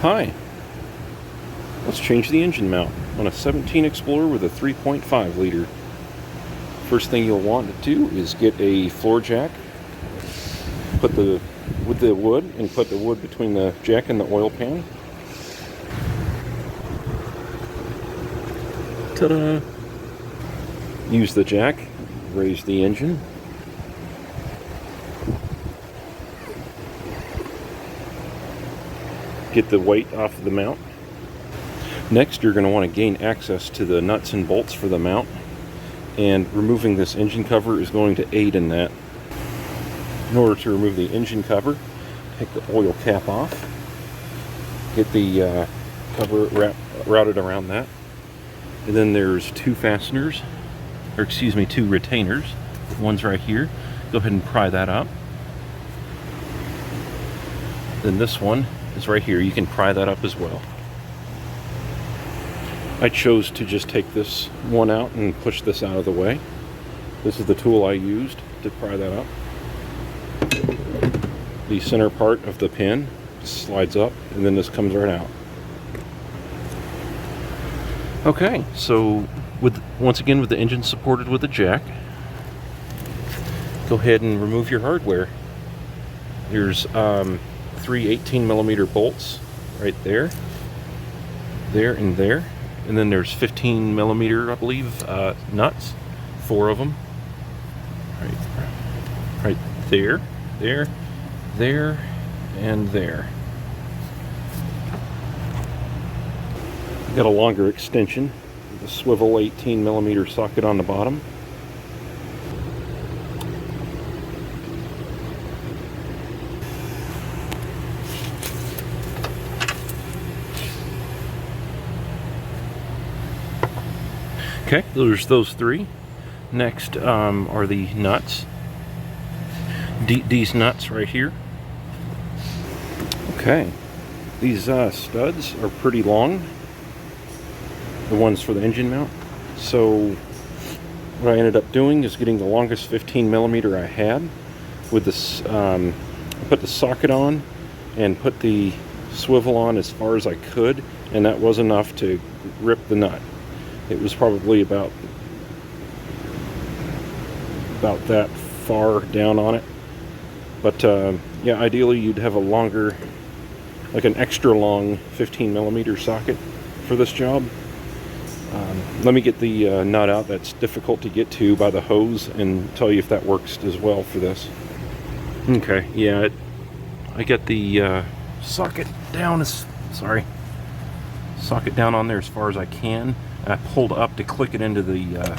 Hi, let's change the engine mount on a 17 Explorer with a 3.5 liter. First thing you'll want to do is get a floor jack, with the wood, and put the wood between the jack and the oil pan. Ta-da! Use the jack, raise the engine. Get the weight off of the mount. Next, you're going to want to gain access to the nuts and bolts for the mount, and removing this engine cover is going to aid in that. In order to remove the engine cover, take the oil cap off, get the cover routed around that, and then there's two retainers. One's right here. Go ahead and pry that up. Then this one is right here. You can pry that up as well. I chose to just take this one out and push this out of the way. This is the tool I used to pry that up. The center part of the pin slides up, and then this comes right out. Okay, so once again with the engine supported with a jack, go ahead and remove your hardware. There's 3 18mm bolts right there, and there. And then there's 15mm, I believe, nuts. 4 of them. Right there, there, and there. Got a longer extension with a swivel 18mm socket on the bottom. Okay, there's those 3. Next are the nuts. These nuts right here. Okay, these studs are pretty long. The ones for the engine mount. So what I ended up doing is getting the longest 15mm I had. With this, I put the socket on and put the swivel on as far as I could, and that was enough to rip the nut. It was probably about that far down on it. But yeah, ideally you'd have a longer, like an extra long 15mm socket for this job. Let me get the nut out. That's difficult to get to by the hose, and tell you if that works as well for this. Okay, yeah, I got the socket down on there as far as I can. I pulled up to click it into the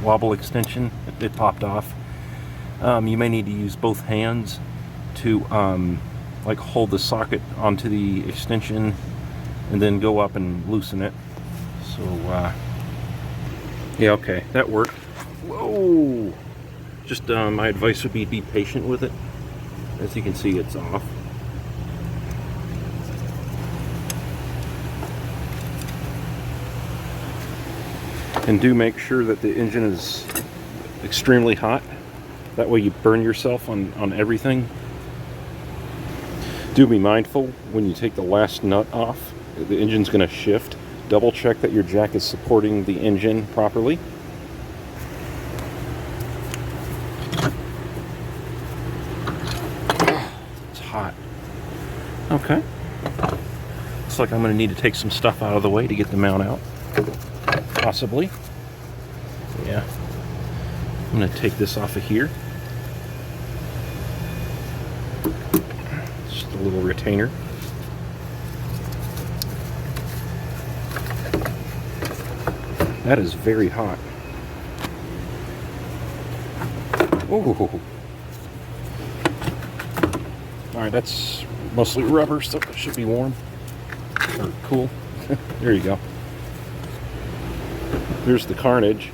wobble extension. It popped off. You may need to use both hands to like hold the socket onto the extension and then go up and loosen it. So yeah, okay, that worked. Whoa! Just my advice would be patient with it. As you can see, it's off. And do make sure that the engine is extremely hot. That way you burn yourself on everything. Do be mindful when you take the last nut off. The engine's going to shift. Double check that your jack is supporting the engine properly. It's hot. Okay. Looks like I'm going to need to take some stuff out of the way to get the mount out. Possibly. Yeah. I'm going to take this off of here. Just a little retainer. That is very hot. Oh. Alright, that's mostly rubber, so it should be warm. Or cool. There you go. There's the carnage.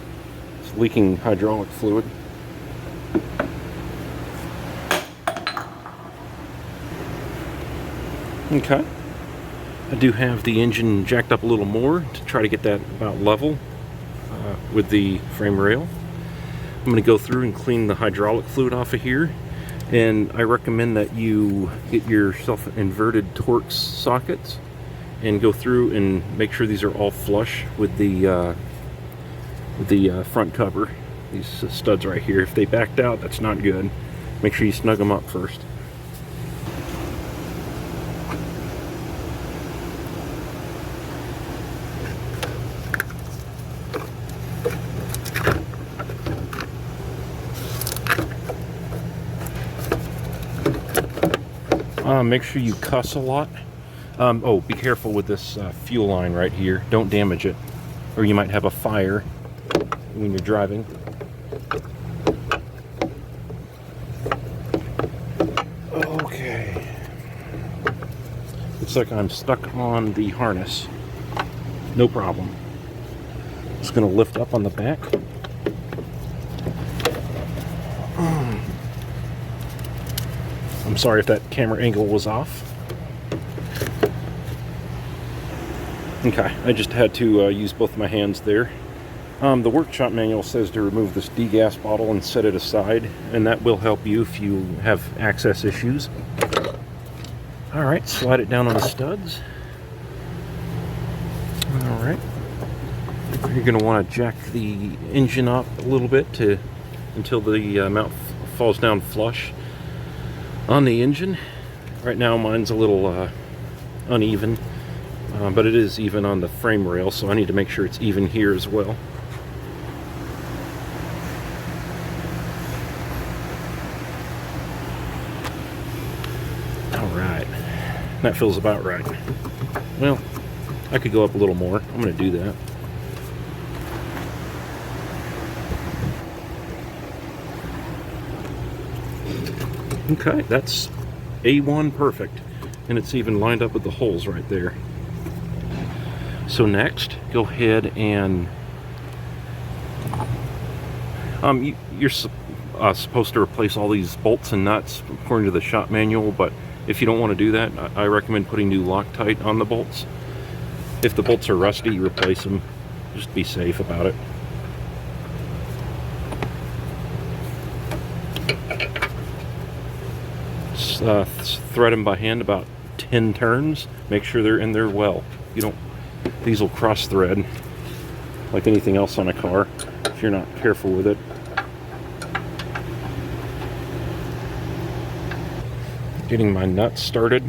It's leaking hydraulic fluid. Okay. I do have the engine jacked up a little more to try to get that about level with the frame rail. I'm going to go through and clean the hydraulic fluid off of here, And I recommend that you get yourself inverted Torx sockets and go through and make sure these are all flush with the front cover. These studs right here, if they backed out, that's not good. Make sure you snug them up first. Make sure you cuss a lot. Oh, be careful with this fuel line right here. Don't damage it, or you might have a fire when you're driving. Okay. Looks like I'm stuck on the harness. No problem. Just gonna lift up on the back. I'm sorry if that camera angle was off. Okay, I just had to use both my hands there. The workshop manual says to remove this degas bottle and set it aside, and that will help you if you have access issues. Alright, slide it down on the studs. Alright. You're going to want to jack the engine up a little bit until the mount falls down flush on the engine. Right now mine's a little uneven, but it is even on the frame rail, so I need to make sure it's even here as well. Alright, that feels about right. Well, I could go up a little more. I'm going to do that. Okay, that's A1 perfect, and it's even lined up with the holes right there. So next, go ahead and you're supposed to replace all these bolts and nuts according to the shop manual, but if you don't want to do that, I recommend putting new Loctite on the bolts. If the bolts are rusty, you replace them. Just be safe about it. Thread them by hand about 10 turns. Make sure they're in there well. These will cross thread like anything else on a car if you're not careful with it. Getting my nuts started.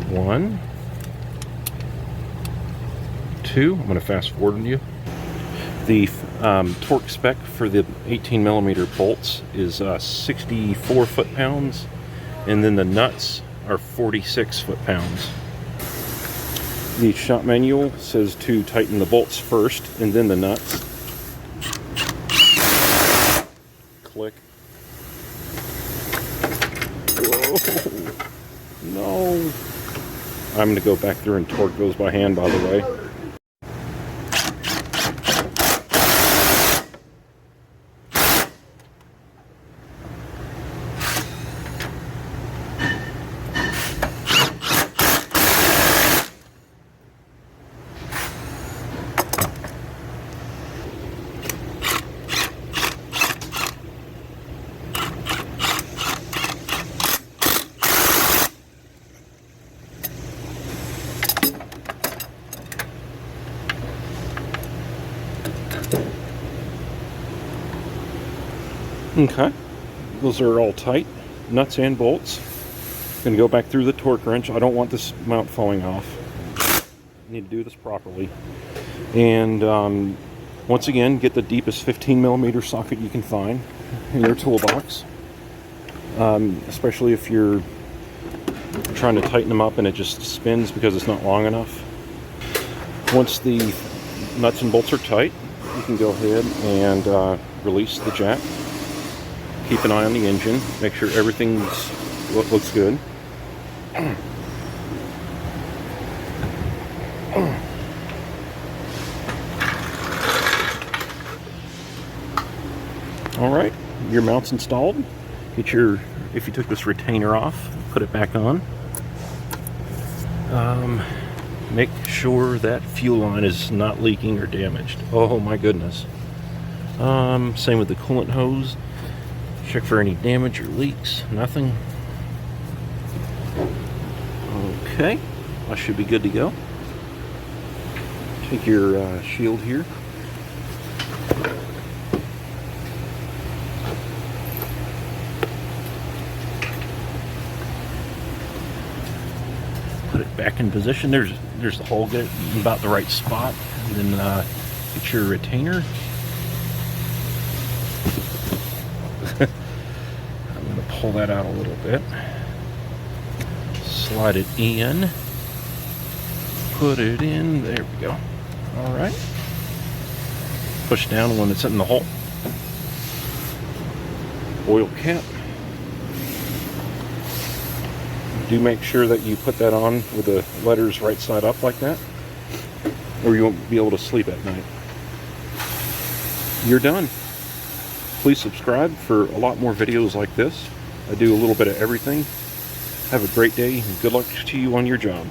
1, 2. I'm going to fast forward you. The torque spec for the 18mm bolts is 64 foot-pounds, and then the nuts are 46 foot-pounds. The shop manual says to tighten the bolts first and then the nuts. Click. Whoa. No. I'm going to go back through and torque those by hand, by the way. Okay, those are all tight, nuts and bolts. Going to go back through the torque wrench. I don't want this mount falling off. I need to do this properly. And once again, get the deepest 15mm socket you can find in your toolbox. Especially if you're trying to tighten them up and it just spins because it's not long enough. Once the nuts and bolts are tight, you can go ahead and release the jack. Keep an eye on the engine. Make sure everything looks good. All right, your mount's installed. If you took this retainer off, put it back on. Make sure that fuel line is not leaking or damaged. Oh my goodness. Same with the coolant hose. Check for any damage or leaks. Nothing. Okay, I should be good to go. Take your shield here. Put it back in position. There's the hole. Get it in about the right spot. And then get your retainer. I'm going to pull that out a little bit. Slide it in. Put it in. There we go. All right. Push down when it's in the hole. Oil cap. Do make sure that you put that on with the letters right side up like that, or you won't be able to sleep at night. You're done. Please subscribe for a lot more videos like this. I do a little bit of everything. Have a great day and good luck to you on your job.